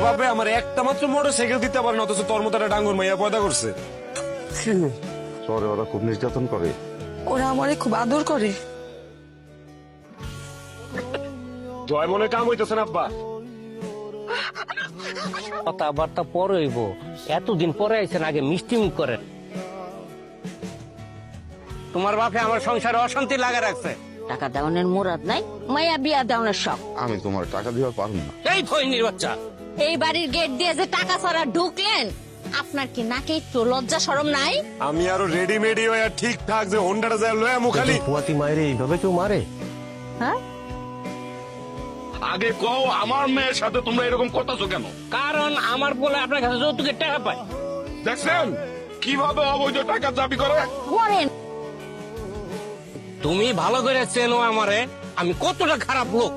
বাপে আমার একটা মাত্র মোটর সাইকেল দিতে পারে না, অথচ তোর মতো একটা ডাঙ্গুর মাইয়া পয়দা করছে। শহরে ওরা খুব নির্যাতন করে। ওরা আমারে খুব আদর করে। জয় মনে কাম হইতেছে না আব্বা। কথাবার্তা পরে হইব, এতদিন পরে আইছেন, আগে মিষ্টি মুখ করেন। তোমার বাপে আমার সংসারে অশান্তি লাগা রাখছে। টাকা দেওয়ানের মুরাদ নাই, মাইয়া বিয়া দেওয়ানের শখ। আমি তোমার টাকা দিবার পারবো না। এই ফইনির বাচ্চা, এই বাড়ির গেট দিয়ে যে টাকা ছাড়া ঢুকলেন, আপনার কি নাকি একটু লজ্জা শরম নাই? আমি আরো রেডিমেডি হয়ে ঠিকঠাক যে হোন্ডাটা যায় লয়া মুখালি। পুয়াতি মায়ের এইভাবে কেউ মারে? হ্যাঁ, আগে কও আমার মেয়ের সাথে তোমরা এরকম করতেছো কেন? কারণ আমার বলে আপনার কাছে যৌতুকের টাকা পায়। দেখছেন কিভাবে অবৈধ টাকা দাবি করে? করেন। তুমি ভালো করে চেনো আমারে, আমি কতটা খারাপ লোক।